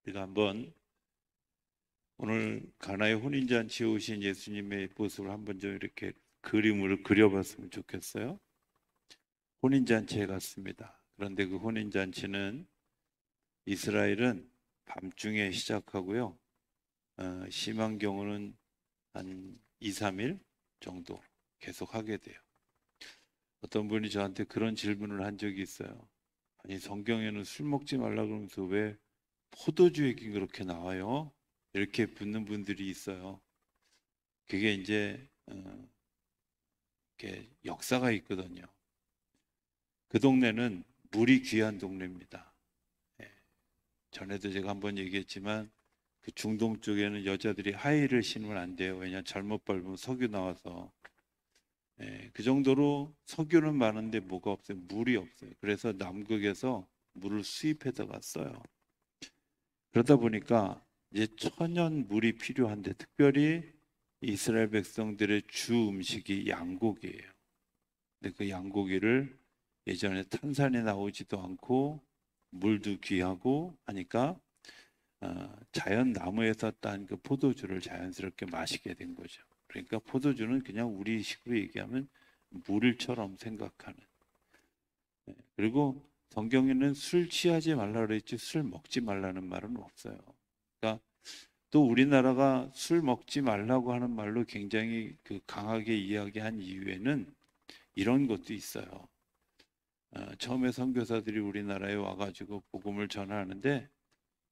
우리가 한번 오늘 가나의 혼인잔치에 오신 예수님의 모습을 한번 좀 이렇게 그림으로 그려봤으면 좋겠어요. 혼인잔치에 갔습니다. 그런데 그 혼인잔치는 이스라엘은 밤중에 시작하고요. 심한 경우는 한 2, 3일 정도 계속 하게 돼요. 어떤 분이 저한테 그런 질문을 한 적이 있어요. 아니, 성경에는 술 먹지 말라 그러면서 왜 포도주 얘기 그렇게 나와요? 이렇게 묻는 분들이 있어요. 그게 이제 이렇게 역사가 있거든요. 그 동네는 물이 귀한 동네입니다. 예, 전에도 제가 한번 얘기했지만 그 중동 쪽에는 여자들이 하이힐을 신으면 안 돼요. 왜냐하면 잘못 밟으면 석유 나와서. 그 정도로 석유는 많은데 뭐가 없어요? 물이 없어요. 그래서 남극에서 물을 수입해다가 써요. 그러다 보니까 이제 천연 물이 필요한데 특별히 이스라엘 백성들의 주 음식이 양고기예요. 근데 그 양고기를 예전에 탄산이 나오지도 않고 물도 귀하고 하니까 자연 나무에서 딴 그 포도주를 자연스럽게 마시게 된 거죠. 그러니까 포도주는 그냥 우리식으로 얘기하면 물처럼 생각하는. 그리고 성경에는 술 취하지 말라 그랬지 술 먹지 말라는 말은 없어요. 그러니까 또 우리나라가 술 먹지 말라고 하는 말로 굉장히 그 강하게 이야기한 이유에는 이런 것도 있어요. 처음에 선교사들이 우리나라에 와가지고 복음을 전하는데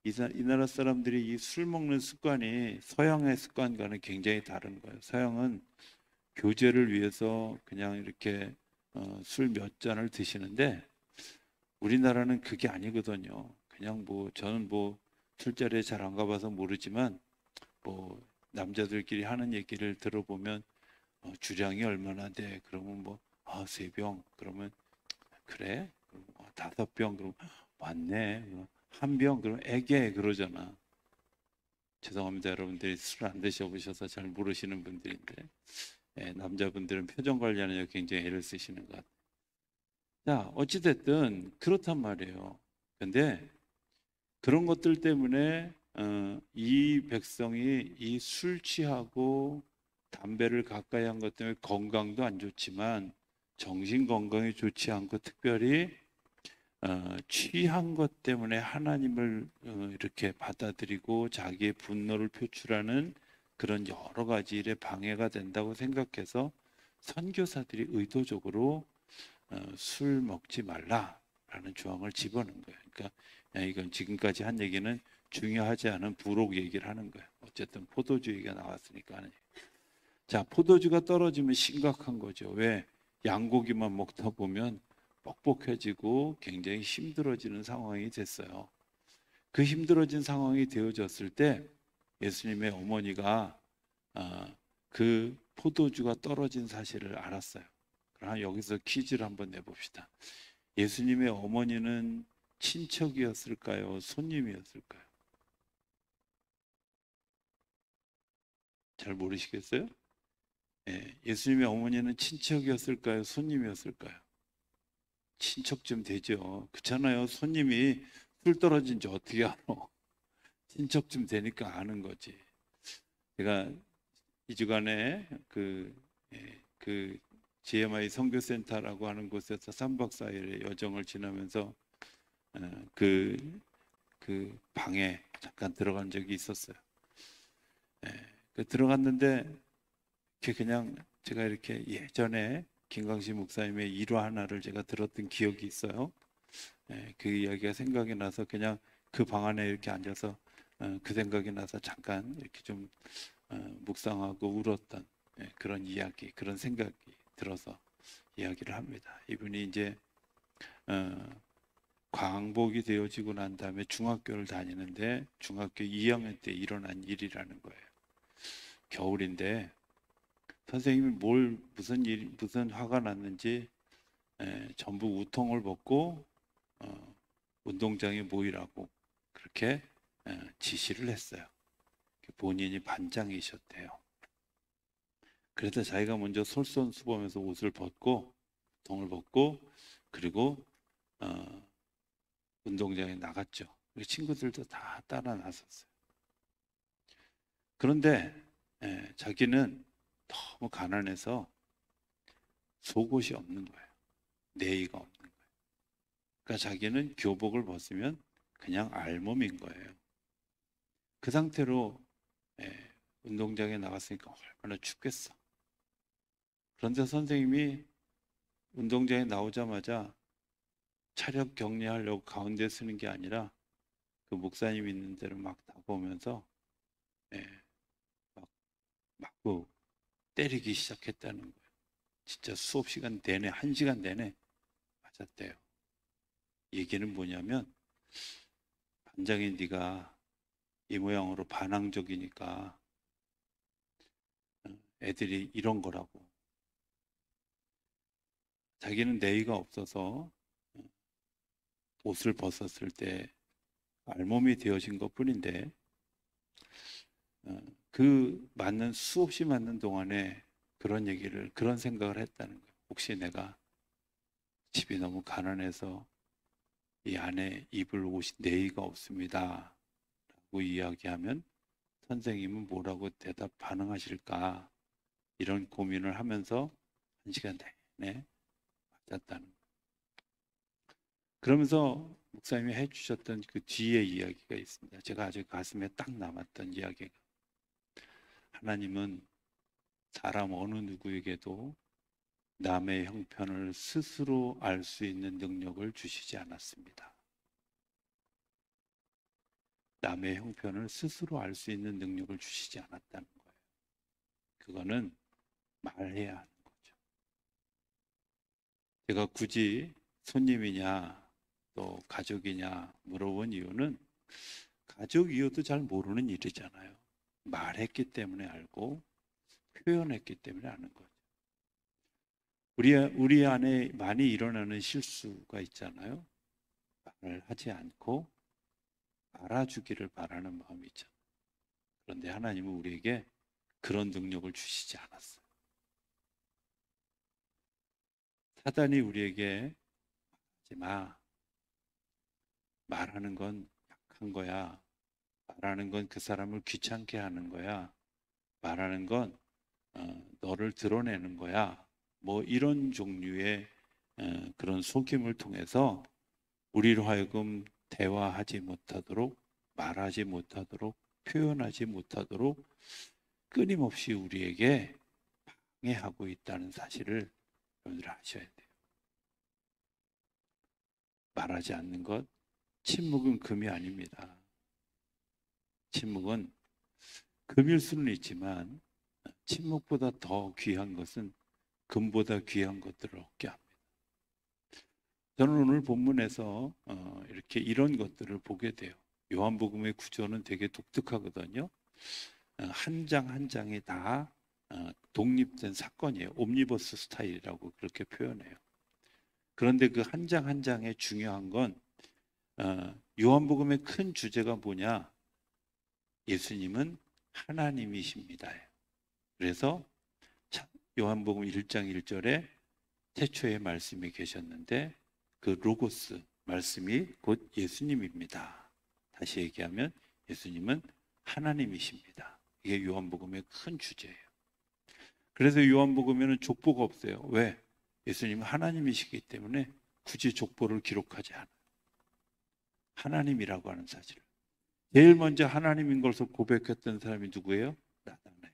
이 나라 사람들이 이 술 먹는 습관이 서양의 습관과는 굉장히 다른 거예요. 서양은 교제를 위해서 그냥 이렇게 술 몇 잔을 드시는데 우리나라는 그게 아니거든요. 그냥 뭐 저는 뭐 술자리에 잘 안 가봐서 모르지만 뭐 남자들끼리 하는 얘기를 들어보면 주량이 얼마나 돼? 그러면 뭐 세 병 그러면 그래? 그럼 5병 그럼 맞네. 한 병 그럼 애게 그러잖아. 죄송합니다. 여러분들이 술 안 드셔보셔서 잘 모르시는 분들인데 남자분들은 표정 관리하느라 굉장히 애를 쓰시는 것 같아요. 자, 어찌됐든 그렇단 말이에요. 근데 그런 것들 때문에 이 백성이 이 술 취하고 담배를 가까이 한 것 때문에 건강도 안 좋지만 정신 건강이 좋지 않고 특별히 취한 것 때문에 하나님을 이렇게 받아들이고 자기의 분노를 표출하는 그런 여러 가지 일에 방해가 된다고 생각해서 선교사들이 의도적으로 술 먹지 말라라는 조항을 집어넣은 거예요. 그러니까 이건 지금까지 한 얘기는 중요하지 않은 부록 얘기를 하는 거예요. 어쨌든 포도주 얘기가 나왔으니까. 자, 포도주가 떨어지면 심각한 거죠. 왜? 양고기만 먹다 보면 뻑뻑해지고 굉장히 힘들어지는 상황이 됐어요. 그 힘들어진 상황이 되어졌을 때 예수님의 어머니가 그 포도주가 떨어진 사실을 알았어요. 그러나 여기서 퀴즈를 한번 내봅시다. 예수님의 어머니는 친척이었을까요? 손님이었을까요? 잘 모르시겠어요? 예수님의 어머니는 친척이었을까요? 손님이었을까요? 친척쯤 되죠. 그렇잖아요. 손님이 술 떨어진 지 어떻게 알아? 친척쯤 되니까 아는 거지. 제가 이 주간에 그 GMI 선교센터라고 하는 곳에서 3박 4일의 여정을 지나면서 그, 그 방에 잠깐 들어간 적이 있었어요. 들어갔는데 그냥 제가 이렇게 예전에 김광식 목사님의 일화 하나를 제가 들었던 기억이 있어요. 그 이야기가 생각이 나서 그냥 그 방 안에 이렇게 앉아서 그 생각이 나서 잠깐 이렇게 좀 묵상하고 울었던 그런 이야기, 그런 생각이 들어서 이야기를 합니다. 이분이 이제 광복이 되어지고 난 다음에 중학교를 다니는데 중학교 2학년 때 일어난 일이라는 거예요. 겨울인데 선생님이 무슨 화가 났는지 전부 우통을 벗고 운동장에 모이라고 그렇게 지시를 했어요. 본인이 반장이셨대요. 그래서 자기가 먼저 솔선수범해서 옷을 벗고 동을 벗고 그리고 운동장에 나갔죠. 친구들도 다 따라 나섰어요. 그런데 자기는 너무 가난해서 속옷이 없는 거예요. 내의가 없는 거예요. 그러니까 자기는 교복을 벗으면 그냥 알몸인 거예요. 그 상태로 운동장에 나갔으니까 얼마나 춥겠어. 그런데 선생님이 운동장에 나오자마자 차렷 격리하려고 가운데 서는 게 아니라 그 목사님 있는 데로 막 다가오면서 막 맞고 때리기 시작했다는 거예요. 진짜 수업 시간 내내 1시간 내내 맞았대요. 얘기는 뭐냐면 반장인 네가 이 모양으로 반항적이니까 애들이 이런 거라고. 자기는 내의가 없어서 옷을 벗었을 때 알몸이 되어진 것 뿐인데 그 맞는 수없이 맞는 동안에 그런 생각을 했다는 거예요. 혹시 내가 집이 너무 가난해서 이 안에 입을 옷이 내의가 없습니다 라고 이야기하면 선생님은 뭐라고 반응하실까 이런 고민을 하면서 1시간 내내 맞았다는 거예요. 그러면서 목사님이 해주셨던 그 뒤에 이야기가 있습니다. 제가 아주 가슴에 딱 남았던 이야기가, 하나님은 사람 어느 누구에게도 남의 형편을 스스로 알 수 있는 능력을 주시지 않았습니다. 남의 형편을 스스로 알 수 있는 능력을 주시지 않았다는 거예요. 그거는 말해야 하는 거죠. 제가 굳이 손님이냐 또 가족이냐 물어본 이유는 가족이어도 잘 모르는 일이잖아요. 말했기 때문에 알고 표현했기 때문에 아는 거죠. 우리 안에 많이 일어나는 실수가 있잖아요. 말을 하지 않고 알아주기를 바라는 마음이 있잖아요. 그런데 하나님은 우리에게 그런 능력을 주시지 않았어요. 사단이 우리에게 하지 마. 말하는 건 약한 거야. 말하는 건 그 사람을 귀찮게 하는 거야. 말하는 건 너를 드러내는 거야. 뭐 이런 종류의 그런 속임을 통해서 우리로 하여금 대화하지 못하도록, 말하지 못하도록, 표현하지 못하도록 끊임없이 우리에게 방해하고 있다는 사실을 여러분들 아셔야 돼요. 말하지 않는 것, 침묵은 금이 아닙니다. 침묵은 금일 수는 있지만 침묵보다 더 귀한 것은 금보다 귀한 것들을 얻게 합니다. 저는 오늘 본문에서 이렇게 이런 것들을 보게 돼요. 요한복음의 구조는 되게 독특하거든요. 한 장 한 장이 다 독립된 사건이에요. 옴니버스 스타일이라고 그렇게 표현해요. 그런데 그 한 장 한 장의 중요한 건 요한복음의 큰 주제가 뭐냐? 예수님은 하나님이십니다. 그래서 요한복음 1장 1절에 태초에 말씀이 계셨는데 그 로고스 말씀이 곧 예수님입니다. 다시 얘기하면 예수님은 하나님이십니다. 이게 요한복음의 큰 주제예요. 그래서 요한복음에는 족보가 없어요. 왜? 예수님은 하나님이시기 때문에 굳이 족보를 기록하지 않아요. 하나님이라고 하는 사실을. 제일 먼저 하나님인 것을 고백했던 사람이 누구예요? 나다나엘.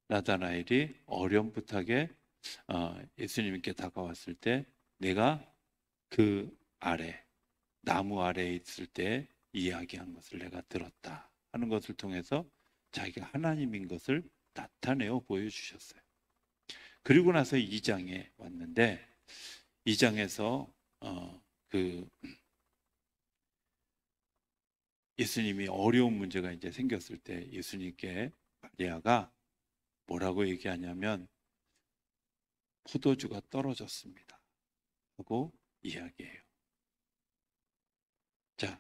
나다나엘이 어렴풋하게 예수님께 다가왔을 때 내가 그 아래 나무 아래에 있을 때 이야기한 것을 내가 들었다 하는 것을 통해서 자기가 하나님인 것을 나타내어 보여주셨어요. 그리고 나서 2장에 왔는데 2장에서 그 예수님이 어려운 문제가 이제 생겼을 때 예수님께 마리아가 뭐라고 얘기하냐면 포도주가 떨어졌습니다 하고 이야기해요. 자,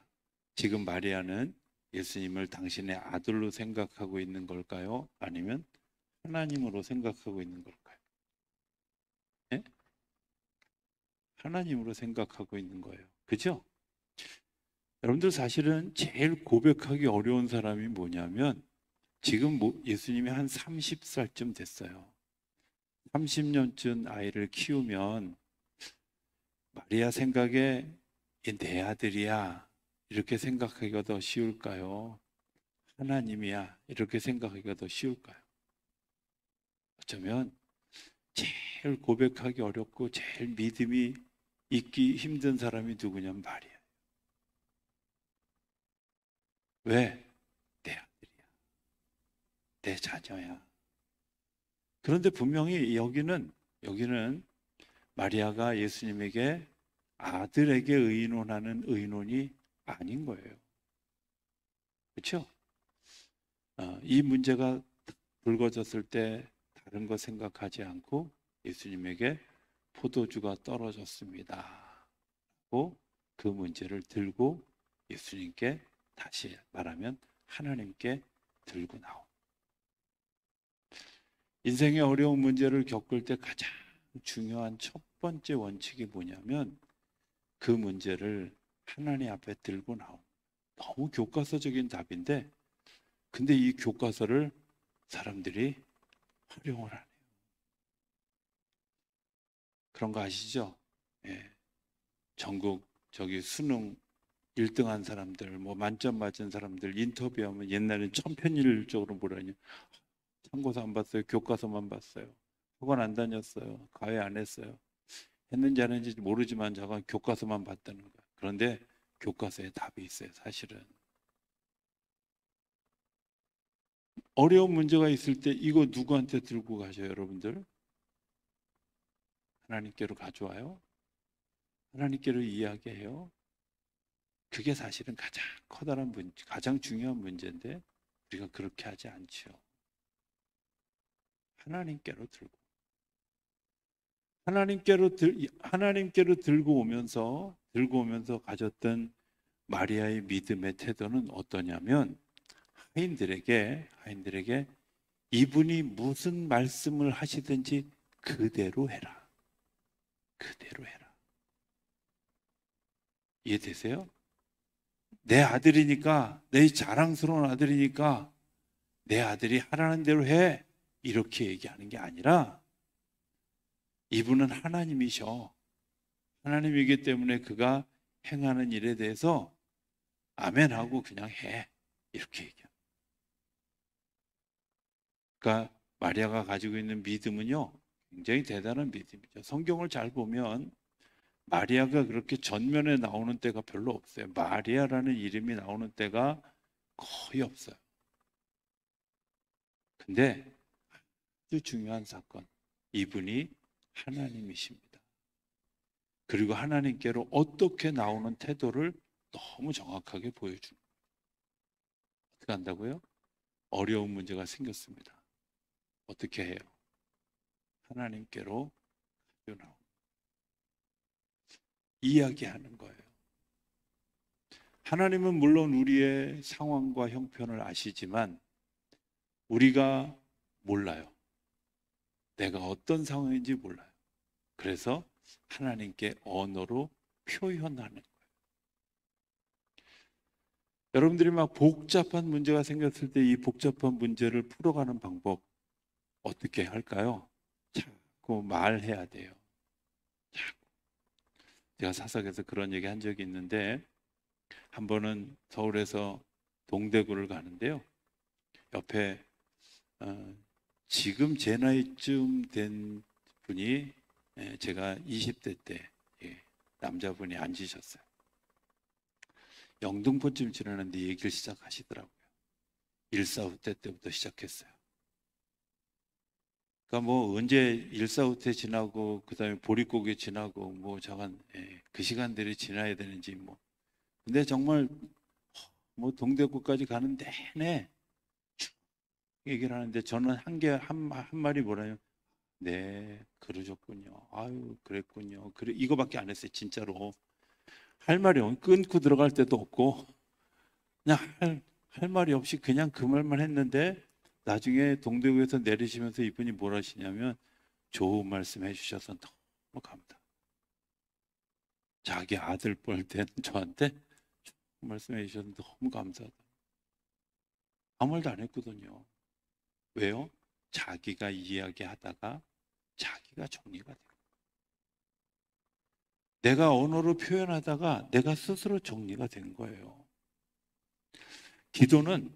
지금 마리아는 예수님을 당신의 아들로 생각하고 있는 걸까요? 아니면 하나님으로 생각하고 있는 걸까요? 네? 하나님으로 생각하고 있는 거예요. 그죠? 여러분들 사실은 제일 고백하기 어려운 사람이 뭐냐면 지금 예수님이 한 30살쯤 됐어요. 30년쯤 아이를 키우면 마리아 생각에 얘 내 아들이야 이렇게 생각하기가 더 쉬울까요? 하나님이야 이렇게 생각하기가 더 쉬울까요? 어쩌면 제일 고백하기 어렵고 제일 믿음이 있기 힘든 사람이 누구냐면 마리아. 왜? 내 아들이야. 내 자녀야. 그런데 분명히 여기는 마리아가 예수님에게 아들에게 의논하는 의논이 아닌 거예요. 그렇죠? 이 문제가 불거졌을 때 다른 거 생각하지 않고 예수님에게 포도주가 떨어졌습니다. 하고 그 문제를 들고 예수님께 다시 말하면 하나님께 들고 나온. 인생의 어려운 문제를 겪을 때 가장 중요한 첫 번째 원칙이 뭐냐면 그 문제를 하나님 앞에 들고 나온. 너무 교과서적인 답인데 근데 이 교과서를 사람들이 활용을 하네요. 그런 거 아시죠? 예. 전국 수능 1등한 사람들, 뭐 만점 맞은 사람들 인터뷰하면 옛날엔 천편일률적으로 뭐라냐. 참고서 안 봤어요. 교과서만 봤어요. 학원 안 다녔어요. 과외 안 했어요. 했는지 안 했는지 모르지만 저건 교과서만 봤다는 거야. 그런데 교과서에 답이 있어요. 사실은. 어려운 문제가 있을 때 이거 누구한테 들고 가셔요, 여러분들? 하나님께로 가져와요? 하나님께로 이야기해요? 그게 사실은 가장 커다란 문제, 가장 중요한 문제인데 우리가 그렇게 하지 않죠. 하나님께로 들고 오면서 가졌던 마리아의 믿음의 태도는 어떠냐면 하인들에게 이분이 무슨 말씀을 하시든지 그대로 해라. 그대로 해라. 이해되세요? 내 아들이니까, 내 자랑스러운 아들이니까 내 아들이 하라는 대로 해. 이렇게 얘기하는 게 아니라 이분은 하나님이셔. 하나님이기 때문에 그가 행하는 일에 대해서 아멘하고 그냥 해. 이렇게 얘기합니다. 그러니까 마리아가 가지고 있는 믿음은요. 굉장히 대단한 믿음이죠. 성경을 잘 보면 마리아가 그렇게 전면에 나오는 때가 별로 없어요. 마리아라는 이름이 나오는 때가 거의 없어요. 근데 아주 중요한 사건. 이분이 하나님이십니다. 그리고 하나님께로 어떻게 나오는 태도를 너무 정확하게 보여줍니다. 어떻게 한다고요? 어려운 문제가 생겼습니다. 어떻게 해요? 하나님께로 나옵니다. 이야기하는 거예요. 하나님은 물론 우리의 상황과 형편을 아시지만 우리가 몰라요. 내가 어떤 상황인지 몰라요. 그래서 하나님께 언어로 표현하는 거예요. 여러분들이 막 복잡한 문제가 생겼을 때 이 복잡한 문제를 풀어가는 방법 어떻게 할까요? 자꾸 말해야 돼요. 제가 사석에서 그런 얘기 한 적이 있는데 한 번은 서울에서 동대구를 가는데요. 옆에 지금 제 나이쯤 된 분이 제가 20대 때 남자분이 앉으셨어요. 영등포쯤 지나는데 얘기를 시작하시더라고요. 일사후퇴 때부터 시작했어요. 그러니까 뭐 언제 일사후퇴 지나고 그다음에 보릿고개 지나고 뭐 저간 그 시간들이 지나야 되는지 뭐. 근데 정말 뭐 동대구까지 가는 내내 얘기를 하는데 저는 한 말이 뭐라요? 네, 그러셨군요. 아유, 그랬군요. 그래 이거밖에 안 했어요, 진짜로. 할 말이 끊고 들어갈 때도 없고 그냥 할 말이 없이 그냥 그 말만 했는데 나중에 동대구에서 내리시면서 이분이 뭘 하시냐면 좋은 말씀 해주셔서 너무 감사. 자기 아들 볼 때는 저한테 좋은 말씀해 주셔서 너무 감사하다. 아무 말도 안 했거든요. 왜요? 자기가 이야기하다가 자기가 정리가 돼요. 내가 언어로 표현하다가 내가 스스로 정리가 된 거예요. 기도는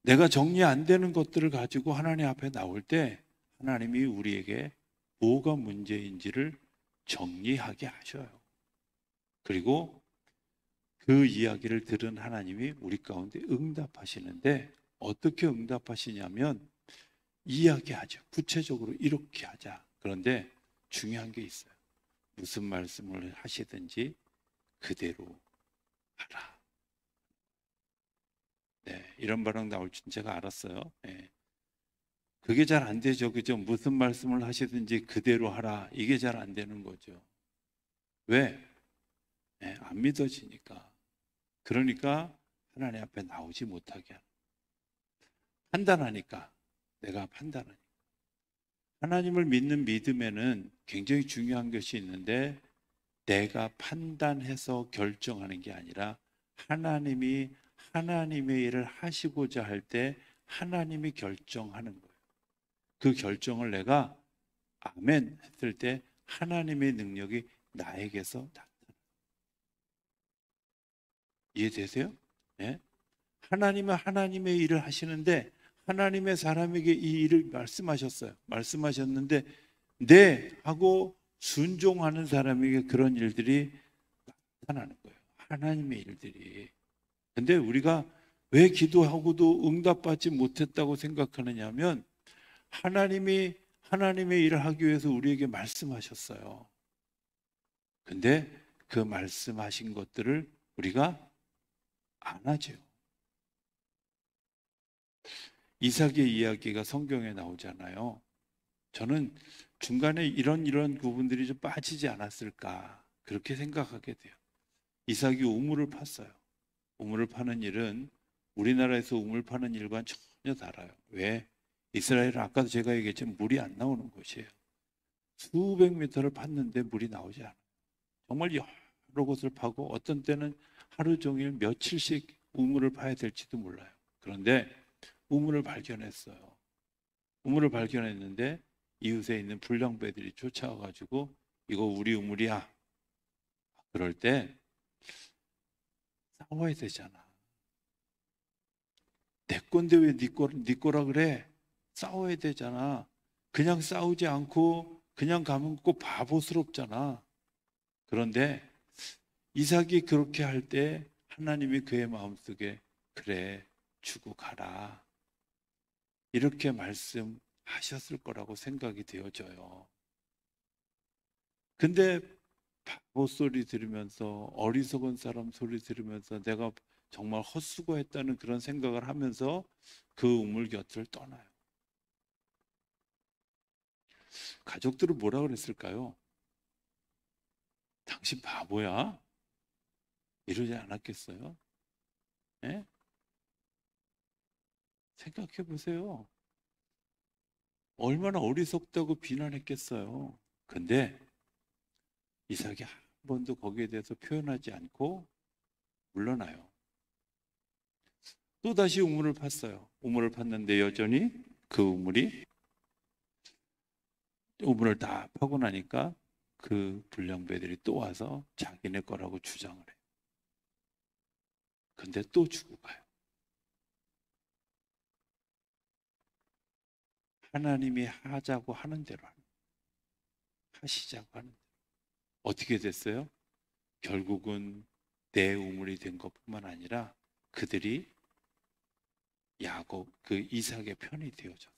내가 정리 안 되는 것들을 가지고 하나님 앞에 나올 때 하나님이 우리에게 뭐가 문제인지를 정리하게 하셔요. 그리고 그 이야기를 들은 하나님이 우리 가운데 응답하시는데 어떻게 응답하시냐면 이야기하죠. 구체적으로 이렇게 하자. 그런데 중요한 게 있어요. 무슨 말씀을 하시든지 그대로 하라. 네, 이런 반응 나올 줄 제가 알았어요. 네. 그게 잘 안 되죠. 그죠? 무슨 말씀을 하시든지 그대로 하라. 이게 잘 안 되는 거죠. 왜? 네, 안 믿어지니까. 그러니까 하나님 앞에 나오지 못하게 하는. 판단하니까. 내가 판단하니까. 하나님을 믿는 믿음에는 굉장히 중요한 것이 있는데 내가 판단해서 결정하는 게 아니라 하나님이 하나님의 일을 하시고자 할 때 하나님이 결정하는 거예요. 그 결정을 내가 아멘 했을 때 하나님의 능력이 나에게서 나타나요. 이해되세요? 네? 하나님은 하나님의 일을 하시는데 하나님의 사람에게 이 일을 말씀하셨어요. 말씀하셨는데 네 하고 순종하는 사람에게 그런 일들이 나타나는 거예요. 하나님의 일들이. 근데 우리가 왜 기도하고도 응답받지 못했다고 생각하느냐 하면 하나님이 하나님의 일을 하기 위해서 우리에게 말씀하셨어요. 근데 그 말씀하신 것들을 우리가 안 하죠. 이삭의 이야기가 성경에 나오잖아요. 저는 중간에 이런 부분들이 좀 빠지지 않았을까 그렇게 생각하게 돼요. 이삭이 우물을 팠어요. 우물을 파는 일은 우리나라에서 우물 파는 일과는 전혀 달라요. 왜? 이스라엘은 아까도 제가 얘기했지만 물이 안 나오는 곳이에요. 수백 미터를 팠는데 물이 나오지 않아요. 정말 여러 곳을 파고 어떤 때는 하루 종일 며칠씩 우물을 파야 될지도 몰라요. 그런데 우물을 발견했어요. 우물을 발견했는데 이웃에 있는 불량배들이 쫓아와가지고 이거 우리 우물이야. 그럴 때 싸워야 되잖아. 내 건데 왜 네 거라 그래? 싸워야 되잖아. 그냥 싸우지 않고 그냥 가면 꼭 바보스럽잖아. 그런데 이삭이 그렇게 할 때 하나님이 그의 마음속에 그래 주고 가라. 이렇게 말씀하셨을 거라고 생각이 되어져요. 근데 바보 소리 들으면서 어리석은 사람 소리 들으면서 내가 정말 헛수고했다는 그런 생각을 하면서 그 우물 곁을 떠나요. 가족들은 뭐라 그랬을까요? 당신 바보야? 이러지 않았겠어요? 네? 생각해 보세요. 얼마나 어리석다고 비난했겠어요. 근데 이삭이 한 번도 거기에 대해서 표현하지 않고 물러나요. 또 다시 우물을 팠어요. 우물을 팠는데 여전히 그 우물을 다 파고 나니까 그 불량배들이 또 와서 자기네 거라고 주장을 해요. 근데 또 주고 가요. 하나님이 하자고 하는 대로 하시자고 하는 대로. 어떻게 됐어요? 결국은 내 우물이 된 것뿐만 아니라 그들이 야곱, 그 이삭의 편이 되어졌어요.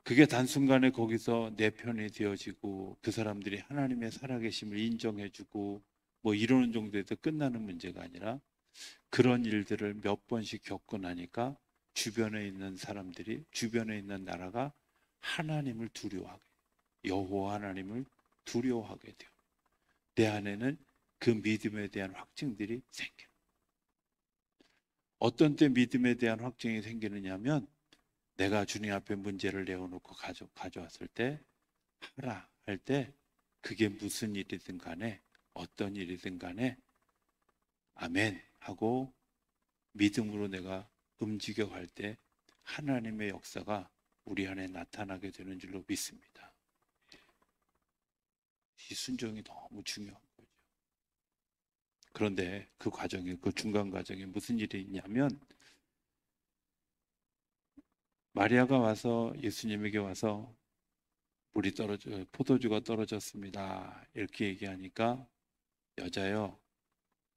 그게 단순간에 거기서 내 편이 되어지고 그 사람들이 하나님의 살아계심을 인정해주고 뭐 이러는 정도에서 끝나는 문제가 아니라 그런 일들을 몇 번씩 겪고 나니까 주변에 있는 사람들이, 주변에 있는 나라가 하나님을 두려워하게, 여호와 하나님을 두려워하게 돼요. 내 안에는 그 믿음에 대한 확증들이 생겨요. 어떤 때 믿음에 대한 확증이 생기느냐 하면 내가 주님 앞에 문제를 내어놓고 가져왔을 때 하라 할 때 그게 무슨 일이든 간에 어떤 일이든 간에 아멘 하고 믿음으로 내가 움직여 갈 때 하나님의 역사가 우리 안에 나타나게 되는 줄로 믿습니다. 이 순종이 너무 중요한 거죠. 그런데 그 과정에, 그 중간 과정에 무슨 일이 있냐면 마리아가 와서 예수님에게 와서 물이 떨어져 포도주가 떨어졌습니다. 이렇게 얘기하니까 여자여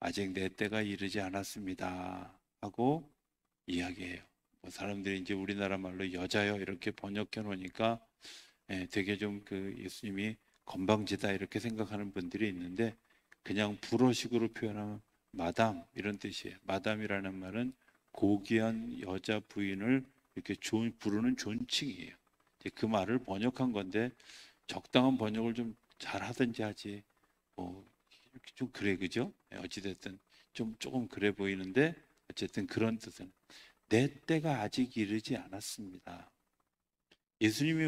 아직 내 때가 이르지 않았습니다 하고 이야기해요. 뭐 사람들이 이제 우리나라 말로 여자여 이렇게 번역해 놓으니까 되게 좀 그 예수님이 건방지다 이렇게 생각하는 분들이 있는데 그냥 불어식으로 표현하면 마담 이런 뜻이에요. 마담이라는 말은 고귀한 여자 부인을 이렇게 부르는 존칭이에요. 이제 그 말을 번역한 건데 적당한 번역을 좀 잘하든지 하지. 이렇게 좀 그래 그죠? 어찌됐든 좀 조금 그래 보이는데 어쨌든 그런 뜻은 내 때가 아직 이르지 않았습니다. 예수님이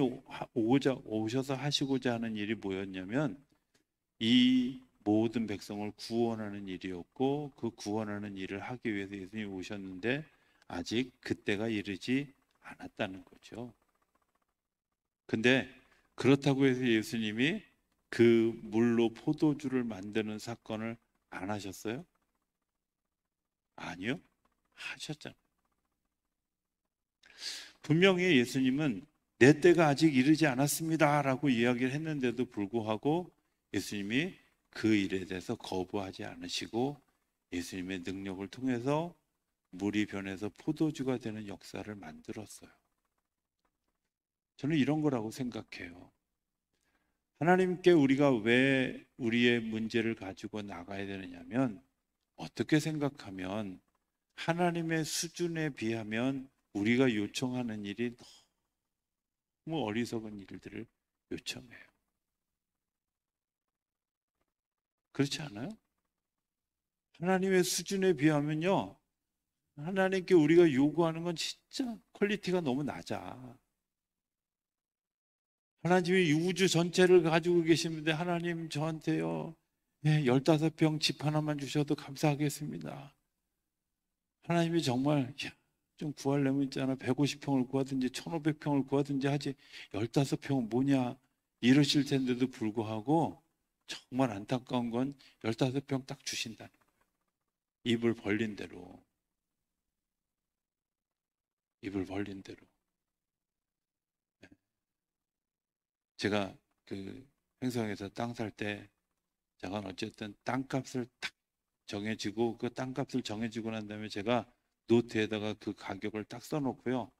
오셔서 하시고자 하는 일이 뭐였냐면 이 모든 백성을 구원하는 일이었고 그 구원하는 일을 하기 위해서 예수님이 오셨는데 아직 그때가 이르지 않았다는 거죠. 근데 그렇다고 해서 예수님이 그 물로 포도주를 만드는 사건을 안 하셨어요? 아니요. 하셨잖아요. 분명히 예수님은 내 때가 아직 이르지 않았습니다 라고 이야기를 했는데도 불구하고 예수님이 그 일에 대해서 거부하지 않으시고 예수님의 능력을 통해서 물이 변해서 포도주가 되는 역사를 만들었어요. 저는 이런 거라고 생각해요. 하나님께 우리가 왜 우리의 문제를 가지고 나가야 되느냐면 어떻게 생각하면 하나님의 수준에 비하면 우리가 요청하는 일이 너무 어리석은 일들을 요청해요. 그렇지 않아요? 하나님의 수준에 비하면요, 하나님께 우리가 요구하는 건 진짜 퀄리티가 너무 낮아. 하나님이 우주 전체를 가지고 계시는데 하나님 저한테요 15평 집 하나만 주셔도 감사하겠습니다. 하나님이 정말 좀 구하려면 있잖아 150평을 구하든지 1500평을 구하든지 하지 15평은 뭐냐 이러실 텐데도 불구하고 정말 안타까운 건 15평 딱 주신다는 거예요. 입을 벌린 대로 입을 벌린 대로. 제가 그 행성에서 땅 살 때 제가 어쨌든 땅값을 딱 정해지고 그 땅값을 정해지고 난 다음에 제가 노트에다가 그 가격을 딱 써놓고요.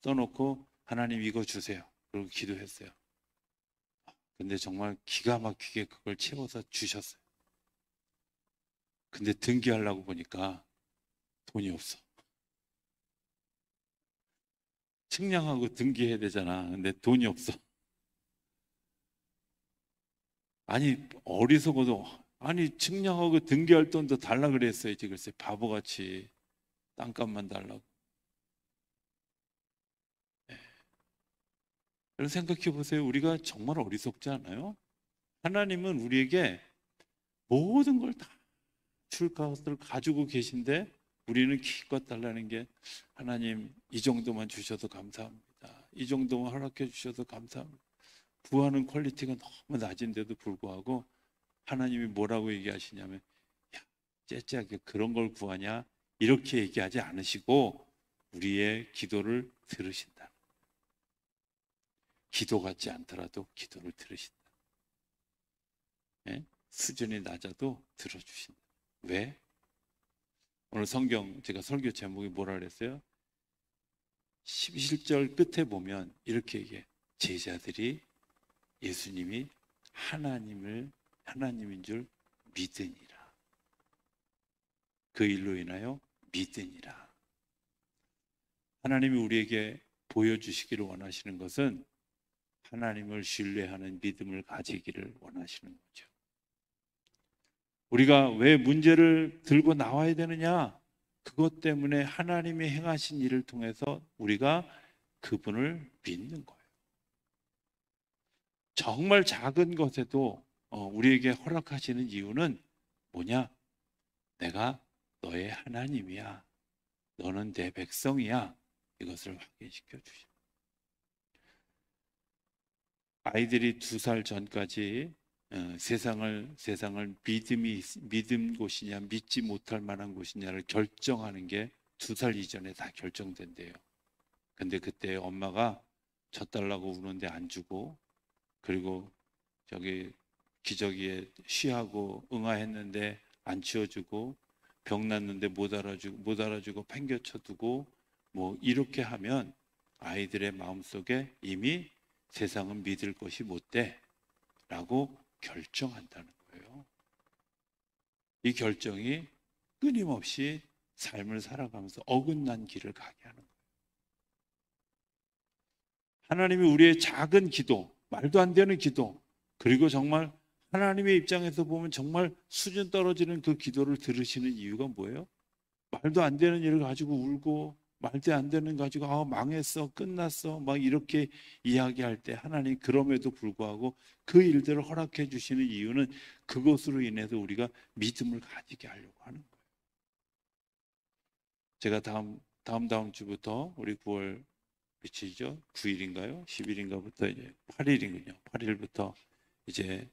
써놓고 하나님 이거 주세요. 그리고 기도했어요. 근데 정말 기가 막히게 그걸 채워서 주셨어요. 근데 등기하려고 보니까 돈이 없어. 측량하고 등기해야 되잖아. 근데 돈이 없어. 아니 어리석어도 아니 측량하고 등기할 돈도 달라 그랬어야지. 글쎄 바보같이 땅값만 달라고. 여러분 생각해 보세요. 우리가 정말 어리석지 않아요? 하나님은 우리에게 모든 걸 다 줄 것을 가지고 계신데 우리는 기껏 달라는 게 하나님 이 정도만 주셔도 감사합니다. 이 정도만 허락해 주셔도 감사합니다. 구하는 퀄리티가 너무 낮은데도 불구하고 하나님이 뭐라고 얘기하시냐면 야, 째째하게 그런 걸 구하냐 이렇게 얘기하지 않으시고 우리의 기도를 들으신다. 기도 같지 않더라도 기도를 들으신다. 예? 수준이 낮아도 들어주신다. 왜? 오늘 성경 제가 설교 제목이 뭐라 그랬어요? 11절 끝에 보면 이렇게 얘기해. 제자들이 예수님이 하나님인 줄 믿으니라. 그 일로 인하여 믿으니라. 하나님이 우리에게 보여주시기를 원하시는 것은 하나님을 신뢰하는 믿음을 가지기를 원하시는 거죠. 우리가 왜 문제를 들고 나와야 되느냐? 그것 때문에 하나님이 행하신 일을 통해서 우리가 그분을 믿는 거예요. 정말 작은 것에도 우리에게 허락하시는 이유는 뭐냐? 내가 너의 하나님이야. 너는 내 백성이야. 이것을 확인시켜 주시죠. 아이들이 2살 전까지 세상을 믿음 곳이냐 믿지 못할 만한 곳이냐를 결정하는 게 2살 이전에 다 결정된대요. 근데 그때 엄마가 젖달라고 우는데 안 주고, 그리고 저기 기저귀에 쉬하고 응아했는데 안 치워주고, 병 났는데 못 알아주고 팽개쳐 두고, 뭐 이렇게 하면 아이들의 마음속에 이미 세상은 믿을 것이 못 돼라고 결정한다는 거예요. 이 결정이 끊임없이 삶을 살아가면서 어긋난 길을 가게 하는 거예요. 하나님이 우리의 작은 기도, 말도 안 되는 기도, 그리고 정말 하나님의 입장에서 보면 정말 수준 떨어지는 그 기도를 들으시는 이유가 뭐예요? 말도 안 되는 일을 가지고 울고, 말도 안 되는 가지고 망했어, 끝났어 막 이렇게 이야기할 때 하나님 그럼에도 불구하고 그 일들을 허락해 주시는 이유는 그것으로 인해서 우리가 믿음을 가지게 하려고 하는 거예요. 제가 다음 주부터 우리 9월 며칠이죠? 9일인가요? 10일인가부터 이제 8일이군요. 8일부터 이제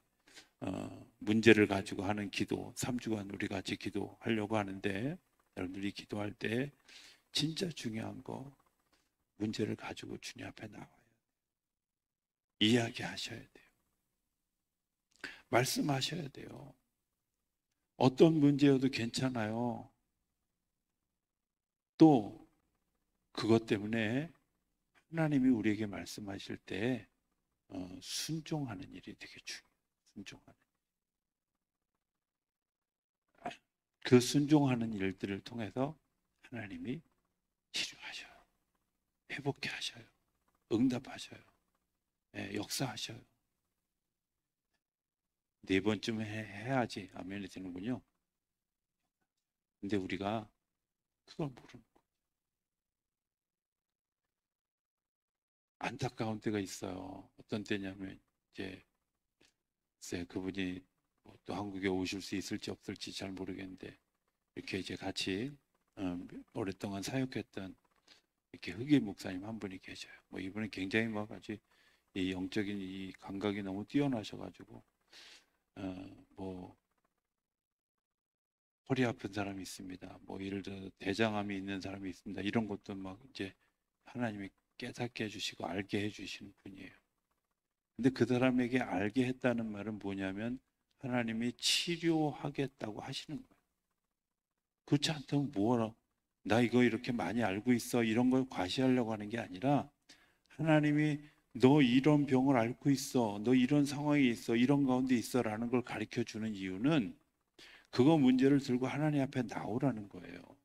문제를 가지고 하는 기도 3주간 우리 같이 기도하려고 하는데, 여러분들이 기도할 때 진짜 중요한 거, 문제를 가지고 주님 앞에 나와요. 이야기하셔야 돼요. 말씀하셔야 돼요. 어떤 문제여도 괜찮아요. 또 그것 때문에 하나님이 우리에게 말씀하실 때 순종하는 일이 되게 중요해요. 순종하는. 그 순종하는 일들을 통해서 하나님이 치료하셔요. 회복케 하셔요. 응답하셔요. 역사하셔요. 4번쯤 해야지 아멘이 되는군요. 근데 우리가 그걸 모르는 거예요. 안타까운 때가 있어요. 어떤 때냐면 이제 그분이 또 한국에 오실 수 있을지 없을지 잘 모르겠는데, 이렇게 이제 같이 오랫동안 사역했던 이렇게 흑의 목사님 한 분이 계셔요. 뭐 이분은 굉장히 막 아주 이 영적인 이 감각이 너무 뛰어나셔가지고 뭐 허리 아픈 사람이 있습니다. 뭐 예를 들어 대장암이 있는 사람이 있습니다. 이런 것도 막 이제 하나님이 깨닫게 해주시고 알게 해주시는 분이에요. 근데 그 사람에게 알게 했다는 말은 뭐냐면 하나님이 치료하겠다고 하시는 거예요. 그렇지 않다면 뭐하라? 나 이거 이렇게 많이 알고 있어. 이런 걸 과시하려고 하는 게 아니라 하나님이 너 이런 병을 앓고 있어. 너 이런 상황에 있어. 이런 가운데 있어. 라는 걸 가르쳐 주는 이유는 그거 문제를 들고 하나님 앞에 나오라는 거예요.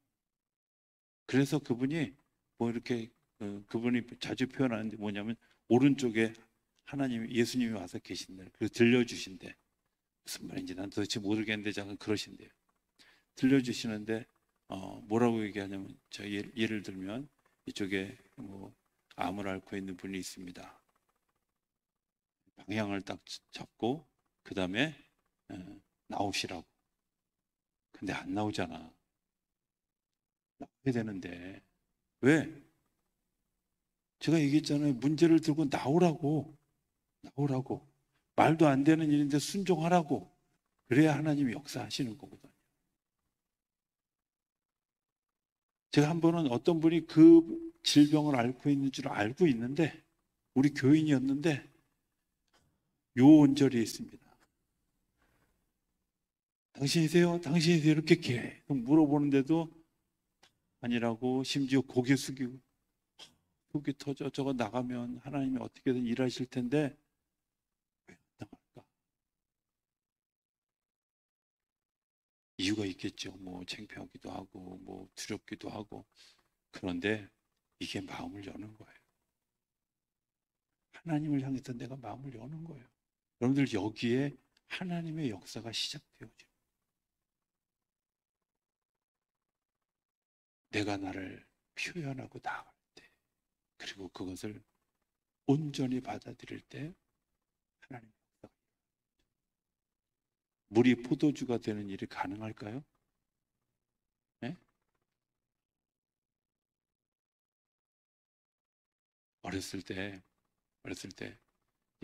그래서 그분이 뭐 이렇게 그분이 자주 표현하는데 뭐냐면 오른쪽에 하나님 예수님이 와서 계신데 그 들려주신대. 무슨 말인지 난 도대체 모르겠는데 잠깐 그러신대요. 들려주시는데 뭐라고 얘기하냐면 예를 들면 이쪽에 뭐 암을 앓고 있는 분이 있습니다. 방향을 딱 잡고 그 다음에 나오시라고. 근데 안 나오잖아. 나와야 되는데 왜? 제가 얘기했잖아요. 문제를 들고 나오라고. 말도 안 되는 일인데 순종하라고. 그래야 하나님이 역사하시는 거거든요. 제가 한 번은 어떤 분이 그 질병을 앓고 있는 줄 알고 있는데 우리 교인이었는데 요원절이 있습니다. 당신이세요? 당신이세요? 이렇게 계속 물어보는데도 아니라고, 심지어 고개 숙이고 속이 터져. 저거 나가면 하나님이 어떻게든 일하실 텐데 왜 나갈까? 이유가 있겠죠. 뭐 창피하기도 하고 뭐 두렵기도 하고. 그런데 이게 마음을 여는 거예요. 하나님을 향해서 내가 마음을 여는 거예요. 여러분들 여기에 하나님의 역사가 시작되어져요. 내가 나를 표현하고 나아갈 때, 그리고 그것을 온전히 받아들일 때 하나님, 물이 포도주가 되는 일이 가능할까요? 네? 어렸을 때 어렸을 때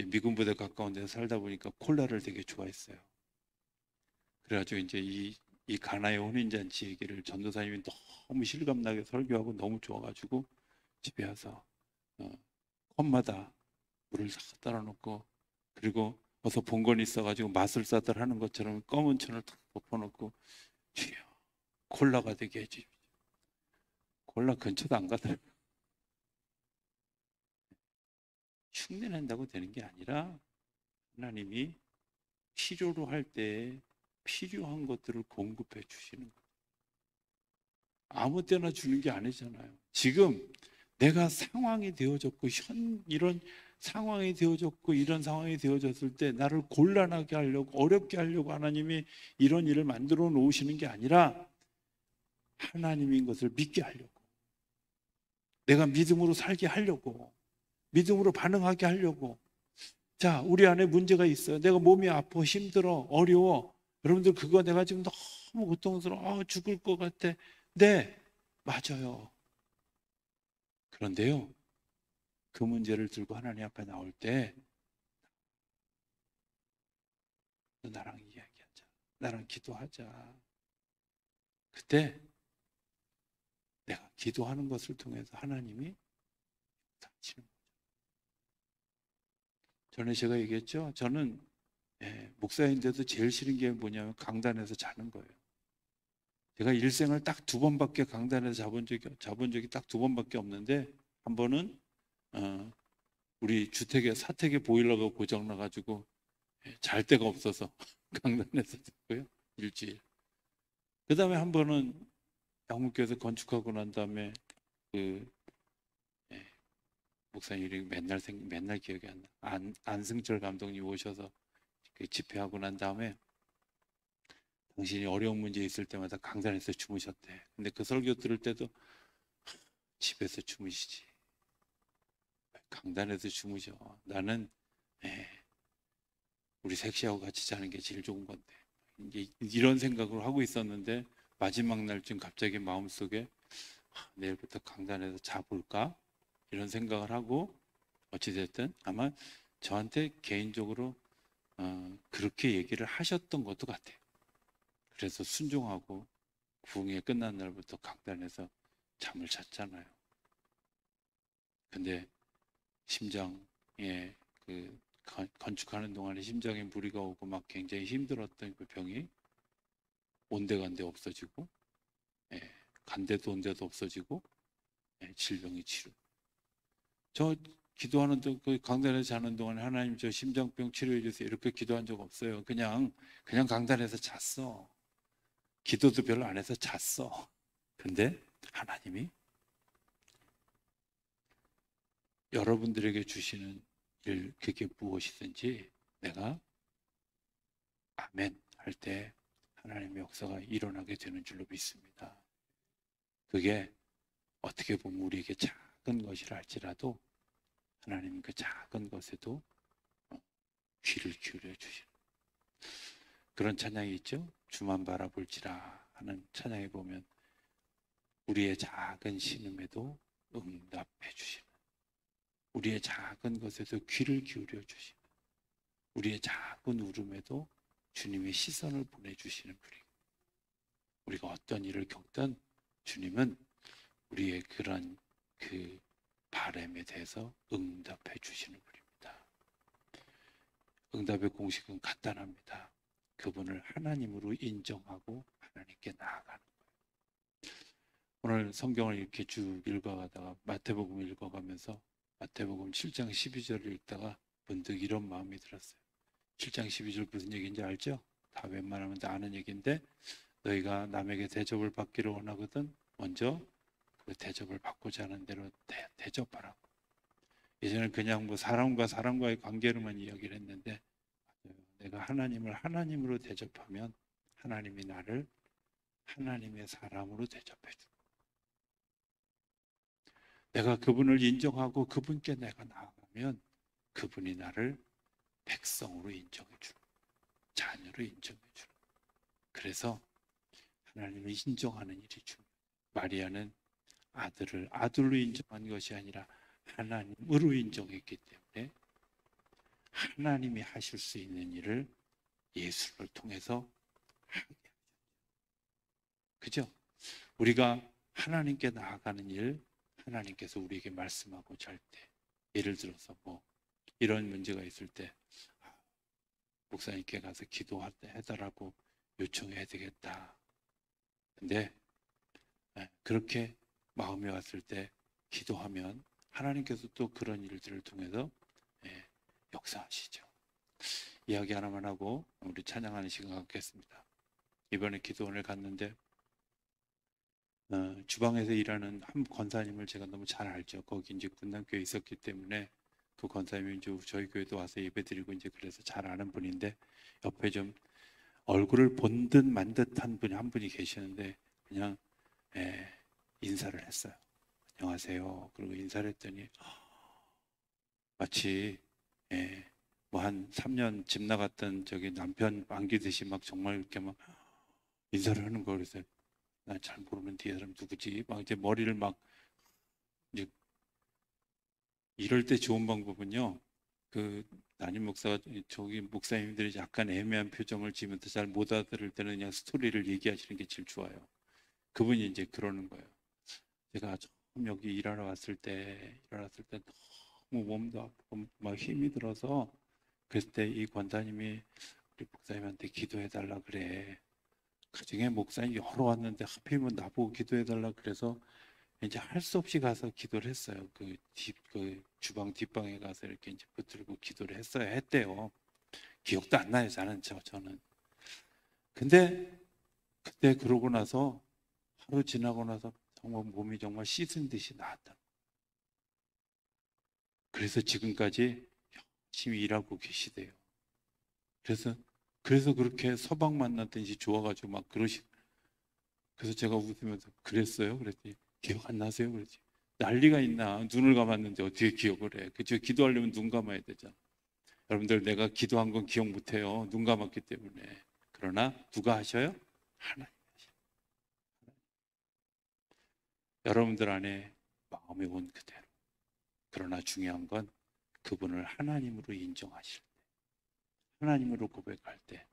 미군 부대 가까운 데서 살다 보니까 콜라를 되게 좋아했어요. 그래가지고 이제 이 가나의 혼인잔치 얘기를 전도사님이 너무 실감나게 설교하고 너무 좋아가지고 집에 와서 컵마다 물을 다 따라 놓고, 그리고 어서 본건이 있어가지고 마술사들 하는 것처럼 검은 천을 탁 덮어놓고, 주여 콜라가 되게 해주십시오. 콜라 근처도 안 가더라고요. 흉내낸다고 되는 게 아니라 하나님이 필요로 할 때 필요한 것들을 공급해 주시는 거예요. 아무 때나 주는 게 아니잖아요. 지금 내가 상황이 되어졌고 이런 상황이 되어졌고 이런 상황이 되어졌을 때 나를 곤란하게 하려고, 어렵게 하려고 하나님이 이런 일을 만들어 놓으시는 게 아니라 하나님인 것을 믿게 하려고, 내가 믿음으로 살게 하려고, 믿음으로 반응하게 하려고. 자, 우리 안에 문제가 있어요. 내가 몸이 아파, 힘들어, 어려워. 여러분들 그거 내가 지금 너무 고통스러워, 죽을 것 같아. 네, 맞아요. 그런데요, 그 문제를 들고 하나님 앞에 나올 때 나랑 이야기하자, 나랑 기도하자. 그때 내가 기도하는 것을 통해서 하나님이 다치는 거죠. 전에 제가 얘기했죠. 저는 목사인데도 제일 싫은 게 뭐냐면 강단에서 자는 거예요. 제가 일생을 딱 두 번밖에 강단에서 자본 적이 딱 두 번밖에 없는데, 한 번은 우리 주택에 사택에 보일러가 고장 나가지고 잘 데가 없어서 강단에서 잤고요, 일주일. 그 다음에 한 번은 양문교에서 건축하고 난 다음에 그 목사님 이름이 맨날 기억이 안 나. 안승철 감독님 오셔서 그 집회하고 난 다음에 당신이 어려운 문제 있을 때마다 강단에서 주무셨대. 근데 그 설교 들을 때도 집에서 주무시지, 강단에서 주무셔. 나는 우리 섹시하고 같이 자는 게 제일 좋은 건데, 이제 이런 생각을 하고 있었는데 마지막 날쯤 갑자기 마음속에 내일부터 강단에서 자볼까? 이런 생각을 하고, 어찌됐든 아마 저한테 개인적으로 그렇게 얘기를 하셨던 것도 같아요. 그래서 순종하고 부흥회 끝난 날부터 강단에서 잠을 잤잖아요. 근데 심장에 건축하는 동안에 심장에 무리가 오고 막 굉장히 힘들었던 그 병이 온데간데 없어지고, 간데도 온데도 없어지고, 질병이 저 기도하는 그 강단에서 자는 동안에 하나님 저 심장병 치료해 주세요 이렇게 기도한 적 없어요. 그냥 강단에서 잤어. 기도도 별로 안 해서 잤어. 근데 하나님이 여러분들에게 주시는 일, 그게 무엇이든지 내가 아멘 할 때 하나님의 역사가 일어나게 되는 줄로 믿습니다. 그게 어떻게 보면 우리에게 작은 것이라 할지라도 하나님은 그 작은 것에도 귀를 기울여 주시는 그런 찬양이 있죠. 주만 바라볼지라 하는 찬양에 보면 우리의 작은 신음에도 응답해 주시는, 우리의 작은 것에도 귀를 기울여 주시는, 우리의 작은 울음에도 주님의 시선을 보내주시는 분이, 우리가 어떤 일을 겪든 주님은 우리의 그런 그 바람에 대해서 응답해 주시는 분입니다. 응답의 공식은 간단합니다. 그분을 하나님으로 인정하고 하나님께 나아가는 거예요. 오늘 성경을 이렇게 쭉 읽어가다가 마태복음 읽어가면서 마태복음 7장 12절을 읽다가 문득 이런 마음이 들었어요. 7장 12절 무슨 얘기인지 알죠? 다 웬만하면 다 아는 얘기인데, 너희가 남에게 대접을 받기를 원하거든 먼저 그 대접을 받고자 하는 대로 대접하라고. 예전에 그냥 뭐 사람과의 관계로만 이야기를 했는데, 내가 하나님을 하나님으로 대접하면 하나님이 나를 하나님의 사람으로 대접해 주고, 내가 그분을 인정하고 그분께 내가 나아가면 그분이 나를 백성으로 인정해 주는, 자녀로 인정해 주는. 그래서 하나님을 인정하는 일이 중요해요. 마리아는 아들을 아들로 인정한 것이 아니라 하나님으로 인정했기 때문에 하나님이 하실 수 있는 일을 예수를 통해서 하게 하죠. 그죠? 우리가 하나님께 나아가는 일, 하나님께서 우리에게 말씀하고자 할 때, 예를 들어서 뭐 이런 문제가 있을 때 목사님께 가서 기도해달라고 요청해야 되겠다. 근데 그렇게 마음이 왔을 때 기도하면 하나님께서 또 그런 일들을 통해서 역사하시죠. 이야기 하나만 하고 우리 찬양하는 시간 갖겠습니다. 이번에 기도원을 갔는데 주방에서 일하는 한 권사님을 제가 너무 잘 알죠. 거기 이제 분당교회에 있었기 때문에 그 권사님이 이제 저희 교회도 와서 예배드리고 이제 그래서 잘 아는 분인데, 옆에 좀 얼굴을 본 듯 만 듯한 분이 한 분이 계시는데 그냥 인사를 했어요. 안녕하세요. 그리고 인사를 했더니 마치 뭐 한 3년 집 나갔던 저기 남편 안기듯이 막 정말 이렇게 막 인사를 하는 거. 그래서 난 잘 모르는 뒤에 사람 누구지? 막 이제 머리를 막 이제 이럴 때 좋은 방법은요. 그 담임 목사가 저기 목사님들이 약간 애매한 표정을 지으면서 잘 못 알아들을 때는 그냥 스토리를 얘기하시는 게 제일 좋아요. 그분이 이제 그러는 거예요. 제가 처음 여기 일하러 왔을 때 너무 몸도 아프고 막 힘이 들어서 그랬을 때 이 권사님이 우리 목사님한테 기도해 달라 그래. 그중에 목사님 여러 왔는데 하필이면 나보고 기도해 달라 그래서 이제 할 수 없이 가서 기도를 했어요. 그 주방 뒷방에 가서 이렇게 이제 붙들고 기도를 했대요. 기억도 안 나요, 저는. 근데 그때 그러고 나서 하루 지나고 나서 정말 몸이 정말 씻은 듯이 나았다. 그래서 지금까지 열심히 일하고 계시대요. 그래서 그렇게 서방 만났더니 좋아가지고 막 그래서 제가 웃으면서 그랬어요? 그랬더니 기억 안 나세요? 그랬지. 난리가 있나. 눈을 감았는데 어떻게 기억을 해. 그죠? 기도하려면 눈 감아야 되잖아. 여러분들, 내가 기도한 건 기억 못 해요. 눈 감았기 때문에. 그러나 누가 하셔요? 하나님 하셔요. 여러분들 안에 마음이 온 그대로. 그러나 중요한 건 그분을 하나님으로 인정하실 때, 하나님으로 고백할 때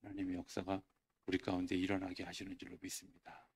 하나님의 역사가 우리 가운데 일어나게 하시는 줄로 믿습니다.